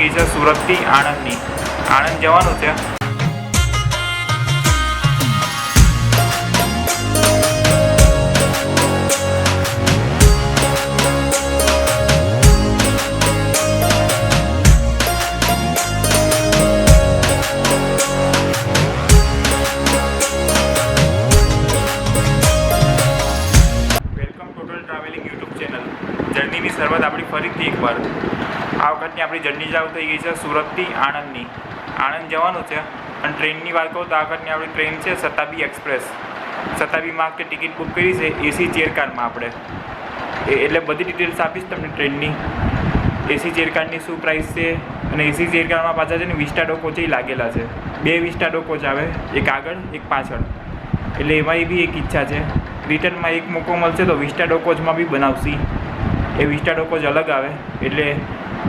એ છે સુરતથી આણંદની. આણંદ જવાનું છે. Welcome total travelling YouTube channel. જર્નીની શરૂઆત આપણી ફરીથી એકવાર. આ વખતની આપણી જર્ની ચાલુ થઈ ગઈ છે સુરતથી આણંદની. આણંદ જવાનું છે અને ટ્રેનની વાત કહું તો આ વખતની આપણી ટ્રેન છે શતાબ્દી એક્સપ્રેસ. શતાબ્દીમાં કે ટિકિટ બુક કરી છે એસી ચેરકારમાં આપણે. એટલે બધી ડિટેલ્સ આપીશ તમને ટ્રેનની. એસી ચેરકારની શું પ્રાઇસ છે અને એસી ચેરકારમાં પાછા છે ને વિસ્ટાડો કોચ લાગેલા છે. 2 વિસ્ટાડો કોચ આવે, એક આગળ એક પાછળ. એટલે એમાં બી એક ઈચ્છા છે રિટર્નમાં એક મોકો મળશે તો વિસ્ટાડો કોચમાં બી બનાવશી. એ વિસ્ટાડો કોચ અલગ આવે એટલે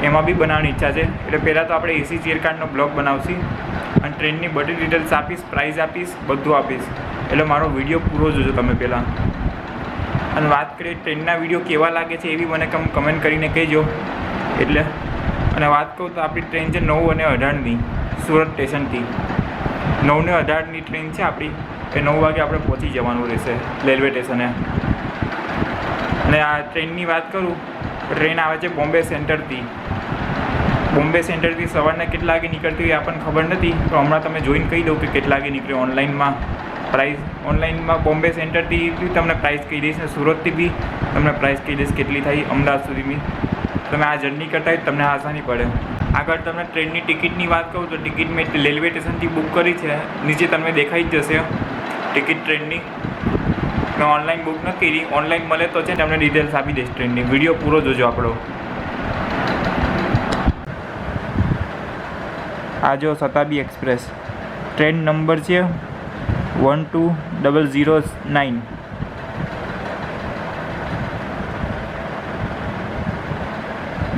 એમાં બી બનાવવાની ઈચ્છા છે. એટલે પહેલાં તો આપણે એસી ચેરકારનો બ્લોગ બનાવશી અને ટ્રેનની બધી ડિટેલ્સ આપીશ, પ્રાઇસ આપીશ, બધું આપીશ. એટલે મારો વિડીયો પૂરો જોજો તમે પહેલાં. અને વાત કરીએ ટ્રેનના વિડીયો કેવા લાગે છે એવી મને કમેન્ટ કરીને કહેજો. એટલે અને વાત કહું તો આપણી ટ્રેન છે 9 અને 18ની સુરત સ્ટેશનથી. 9 ને 18ની ટ્રેન છે આપણી. એ 9 વાગે આપણે પહોંચી જવાનું રહેશે રેલવે સ્ટેશને. અને આ ટ્રેનની વાત કરું, ટ્રેન આવે છે બોમ્બે સેન્ટરથી. બોમ્બે સેન્ટરથી સવારના કેટલા વાગે નીકળતી હોય આપણને ખબર નથી, તો હમણાં તમે જોઈને કહી દઉં કે કેટલા વાગે નીકળે. ઓનલાઈનમાં પ્રાઇસ, ઓનલાઈનમાં બોમ્બે સેન્ટરથી બી તમને પ્રાઇસ કહી દઈશ ને સુરતથી બી તમને પ્રાઇસ કહી દઈશ કેટલી થાય અમદાવાદ સુધીની. તમે આ જર્ની કરતા હોય તમને આસાની પડે. આગળ તમને ટ્રેનની ટિકિટની વાત કહું તો ટિકિટ મેં રેલવે સ્ટેશનથી બુક કરી છે. નીચે તમને દેખાઈ જ જશે ટિકિટ ટ્રેનની. મેં ઓનલાઈન બુક નથી કરી. ઓનલાઈન મળે તો છે ને તમને ડિટેલ્સ આપી દઈશ ટ્રેનની. વિડીયો પૂરો જોજો આપણો. આ જો શતાબ્દી એક્સપ્રેસ ટ્રેન નંબર છે 12009.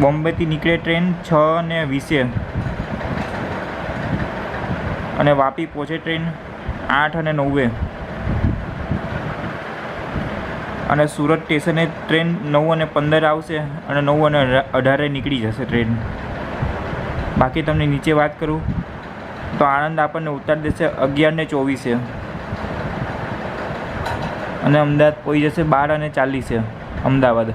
બોમ્બેથી નીકળે ટ્રેન 6:20 અને વાપી પહોંચે ટ્રેન 8:09. અને સુરત સ્ટેશને ટ્રેન 9:15 આવશે અને 9:18 નીકળી જશે ટ્રેન. બાકી તમને નીચે વાત કરું તો આણંદ આપણને ઉતારી દેશે 11:24 અને અમદાવાદ પહોંચી જશે 12:40 અમદાવાદ.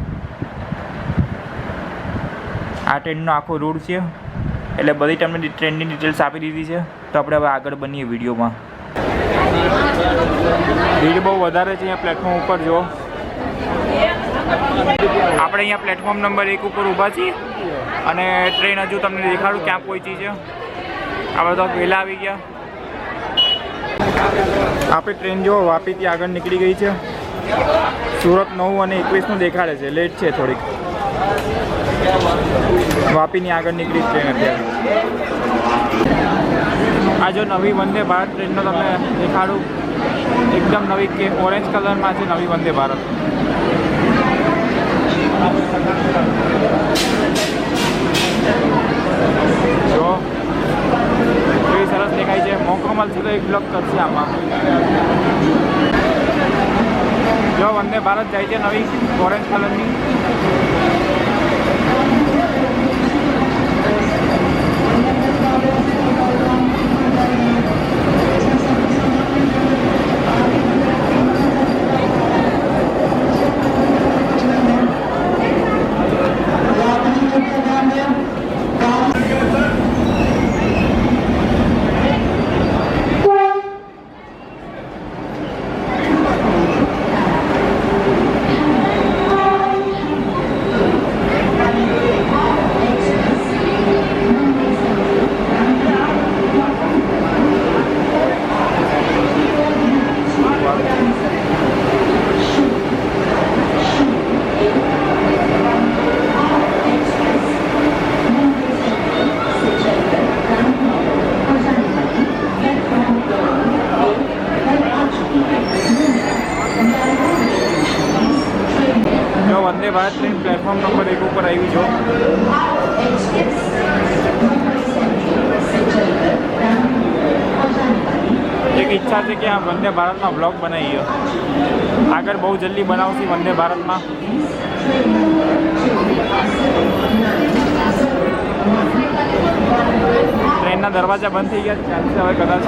આ ટ્રેનનો આખો રૂટ છે. એટલે બધી તમને ટ્રેનની ડિટેલ્સ આપી દીધી છે. તો આપણે હવે આગળ બનીએ વિડીયોમાં. ભીડ બહુ વધારે છે અહીંયા પ્લેટફોર્મ ઉપર. જો આપણે અહીંયા પ્લેટફોર્મ નંબર 1 ઉપર ઊભા છીએ અને ટ્રેન હજુ તમને દેખાડું ક્યાં પહોંચી છે. આપણે તો પહેલાં આવી ગયા. આપણી ટ્રેન જો વાપીથી આગળ નીકળી ગઈ છે. સુરત 9:21 દેખાડે છે. લેટ છે થોડીક. વાપીની આગળ નીકળી ટ્રેન અત્યારે. આ જો નવી વંદે ભારત ટ્રેનનો તમને દેખાડું. એકદમ નવી કે ઓરેન્જ કલરમાં છે નવી વંદે ભારત. જો કેવી સરસ દેખાય છે. મોકો મળશે તો એક બ્લોક કરશે આમાં. જો વંદે ભારત જાય છે નવી ઓરેન્જ કલરની. Vande Bharat train platform number 1 ઉપર આવી જો. એક ઈચ્છા છે કે આ વંદે ભારતમાં બ્લોગ બનાવીએ. આગળ બહુ જલ્દી બનાવશી વંદે ભારતમાં. ટ્રેનના દરવાજા બંધ થઈ ગયા ચાલશે હવે કદાચ.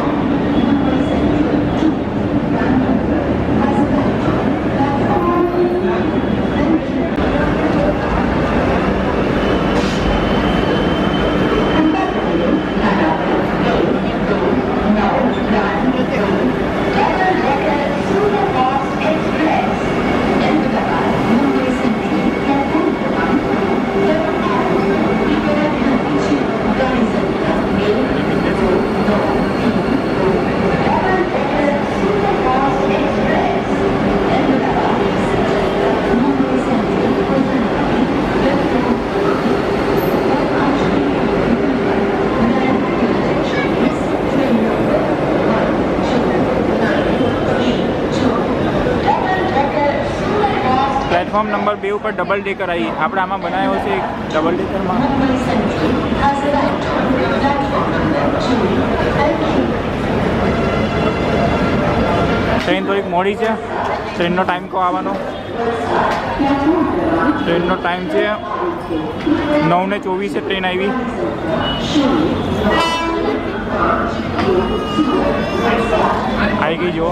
પ્લેટફોર્મ નંબર 2 ઉપર ડબલ ડેકર આવી. આપણે આમાં બનાવ્યો છે એક ડબલ ડેકરમાં. ટ્રેન થોડીક મોડી છે. ટ્રેનનો ટાઈમ કહો આવવાનો. ટ્રેનનો ટાઈમ છે 9:24 ટ્રેન આવી. આવી ગઈ જો.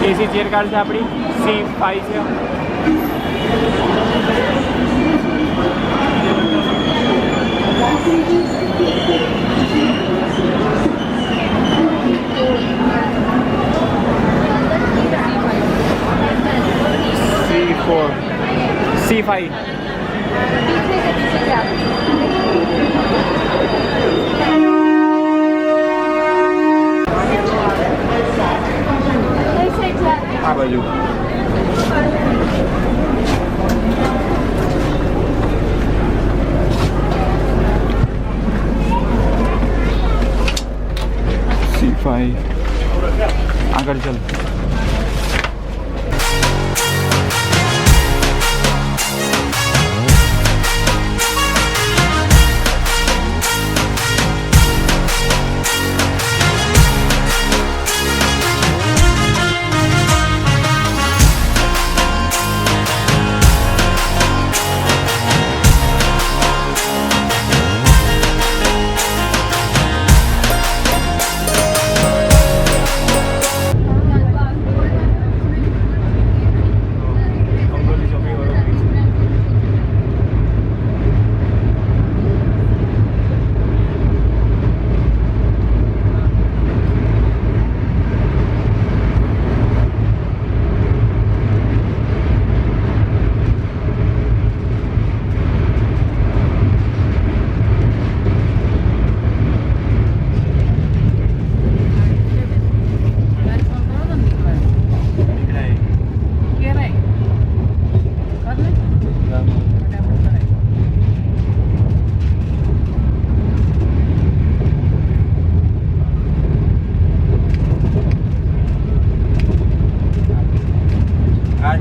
એસી ચેર કાર છે આપણી C5 છે. C5 આ બાજુ. C5 આગળ ચાલ.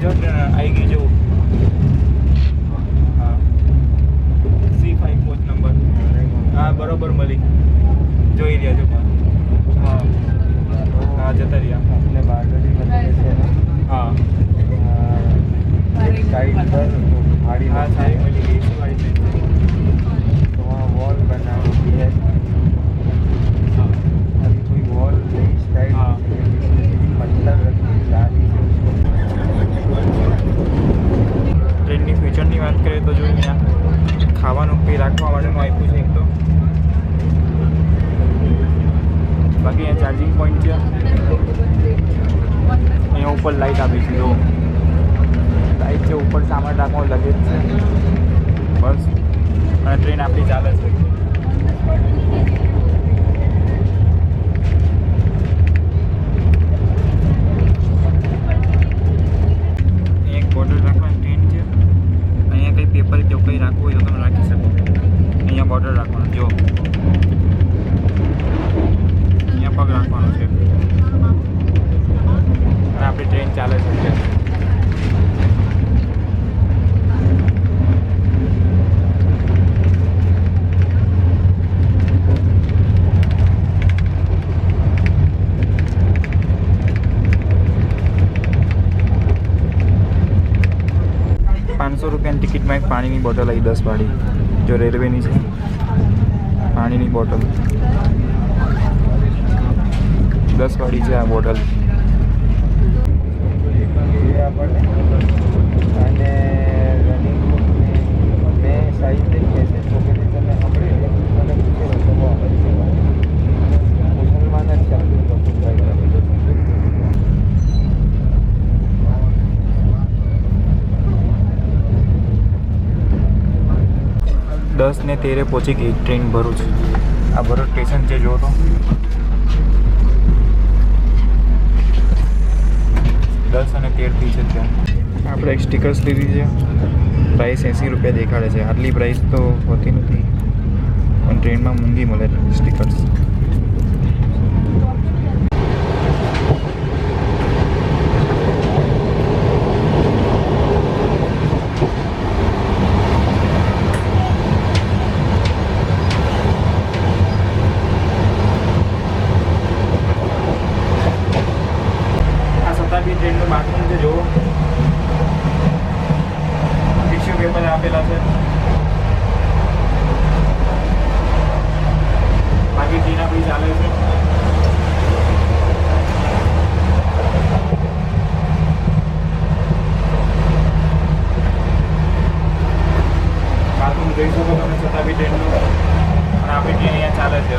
જો આવી ગઈ જો. હા C5 કોચ નંબર. હા બરોબર મળી. જોઈ રહ્યા છો. હા હા જતા રહ્યા. આપણે બારડોલી મંદિર છે. હા સાઈડ પર गाड़ी हाँ सारी मिली गई इसी वाली पे तो वहाँ वॉल बना हुई है अभी कोई वॉल नहीं स्टाइल पत्थर डाली है उसको ટ્રેનની ફ્યુચરની વાત કરીએ તો જો અહીંયા ખાવાનું કંઈ રાખવા માટેનું આપ્યું છે એક તો બાકી અહીંયા ચાર્જિંગ પોઈન્ટ છે અહીંયા ઉપર લાઇટ આપી છે જો લાઇટ છે ઉપર સામાન રાખવો લગેજ છે બસ અને ટ્રેન આપણી ચાલે છે એક બોર્ડર રાખવાની ટ્રેન છે અહીંયા કંઈ પેપર કે કંઈ રાખવું હોય તો તમે રાખી શકો અહીંયા બોર્ડર રાખવાનું જો અહીંયા પગ રાખવાનો છે અને આપણી ટ્રેન ચાલે છે એક પાણીની બોટલ આવી 10 વાળી, જો રેલવેની છે પાણીની બોટલ 10 વાળી છે આ બોટલ. અને રનિંગ મેં સાહિત્ય મેસેજ વગેરે તમે સાંભળ્યું મને પૂછેલો તો મુસલમાન જ ચાલુ રસુલભાઈ. 10:13 પહોંચી ગઈ ટ્રેન ભરૂચ. આ ભરૂચ સ્ટેશન છે, જો તો 10:13 થઈ છે ત્યાં. આપણે એક સ્ટીકર્સ લીધી છે, પ્રાઇસ 80 રૂપિયા દેખાડે છે. આટલી પ્રાઇસ તો હોતી નથી, પણ ટ્રેનમાં મોંઘી મળે સ્ટીકર્સ. ટ્રેનનું બાથરૂમ છે, જુઓ ટિશ્યુ પેપર આપેલા છે. બાકી ટીના બી ચાલે છે. બાથરૂમ જોઈ શકો તમે છતાં બી ટ્રેનનું. અને આપણી ટ્રેન અહીંયા ચાલે છે.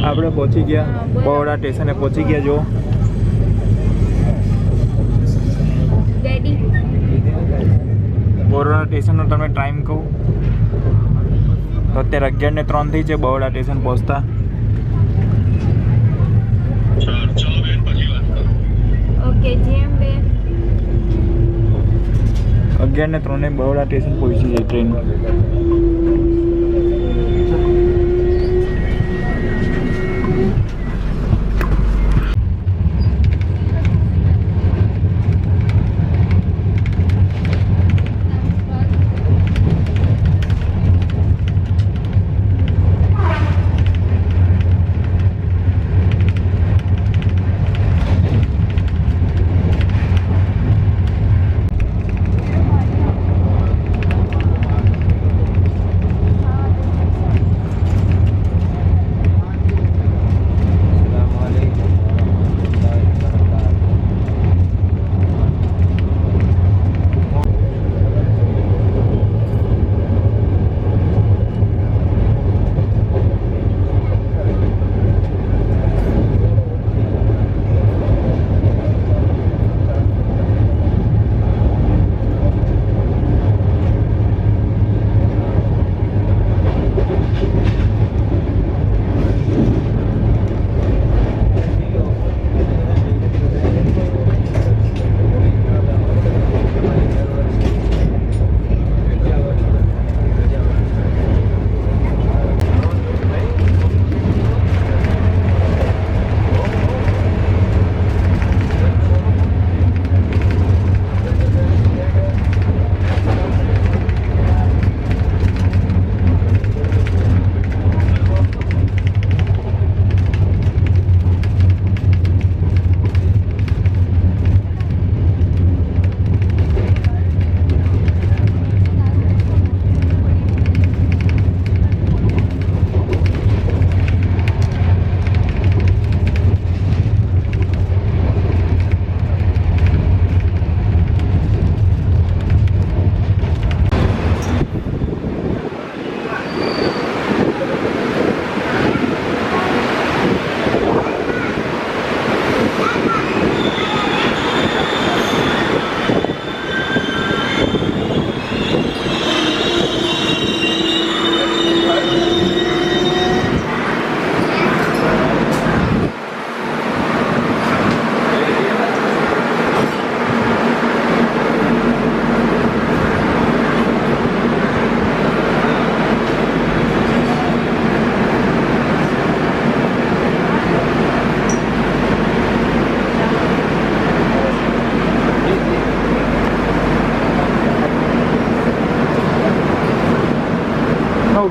આપણે પહોંચી ગયા બરોડા સ્ટેશને પહોંચી ગયા. જો બરોડા સ્ટેશનનો તમે ટાઈમ કહું તો અત્યારે 11:03 થઈ છે બરોડા સ્ટેશન પહોંચતા. ઓકે જેમ બે 11:03 બરોડા સ્ટેશન પહોંચી જાય ટ્રેન.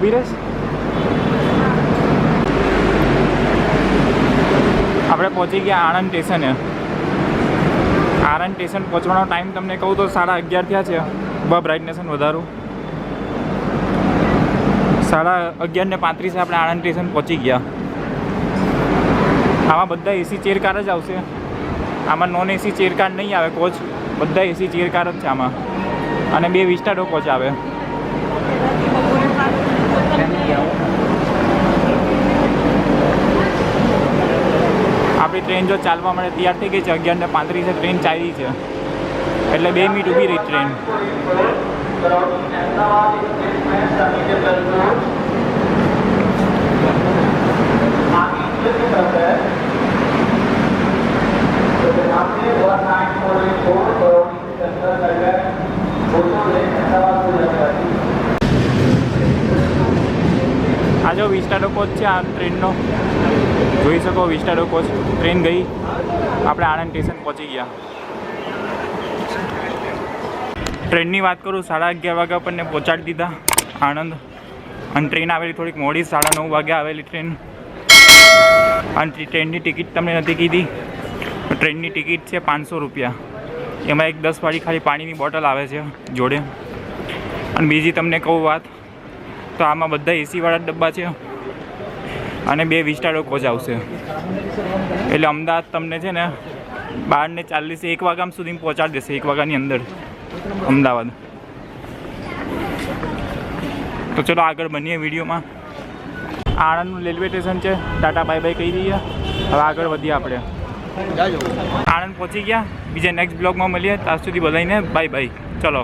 ઊભી રહેશ? આપણે પહોંચી ગયા આણંદ સ્ટેશને. આણંદ સ્ટેશન પહોંચવાનો ટાઈમ તમને કહું તો 11:30 થયા છે. બ્રાઇટનેસ વધારું 11:35 આપણે આણંદ સ્ટેશન પહોંચી ગયા. આમાં બધા એસી ચેર કાર જ આવશે. આમાં નોન એસી ચેર કાર નહીં આવે કોચ, બધા એસી ચેર કાર જ છે આમાં. અને 2 વિસ્ટાડો કોચ આવે. આપણી ટ્રેન જો ચાલવા માટે તૈયાર થઈ ગઈ છે. 11:35 ટ્રેન ચાલી છે, એટલે 2 મિનિટ ઊભી રહી ટ્રેન. આ જો વિસ્ટાડો કોચ છે આ ટ્રેનનો, જોઈ શકો. વિસ્ટાડો કોચ ટ્રેન ગઈ, આપણે આણંદ સ્ટેશન પહોંચી ગયા. ટ્રેનની વાત કરું 11:30 વાગ્યા આપણને પહોંચાડી દીધા આણંદ. અને ટ્રેન આવેલી થોડીક મોડી, 9:30 વાગે આવેલી ટ્રેન. અને ટ્રેનની ટિકિટ તમને નથી કીધી. ટ્રેનની ટિકિટ છે 500 રૂપિયા. એમાં એક 10 વાળી ખાલી પાણીની બોટલ આવે છે જોડે. અને બીજી તમને કહું વાત તો આમાં બધા એસીવાળા ડબ્બા છે અને 2 વિસ્ટાડો કોચ આવશે. એટલે અમદાવાદ તમને છે ને 12:40 1 વાગ્યા સુધી પહોંચાડી દેશે, 1 વાગ્યાની અંદર અમદાવાદ. તો ચલો આગળ બનીએ વિડીયોમાં. આણંદનું રેલવે સ્ટેશન છે. ટાટા બાય બાય કહી દઈએ. હવે આગળ વધીએ આપણે. આણંદ પહોંચી ગયા. બીજા નેક્સ્ટ બ્લોગમાં મળીએ. ત્યાં સુધી બધાને બાય બાય. ચલો.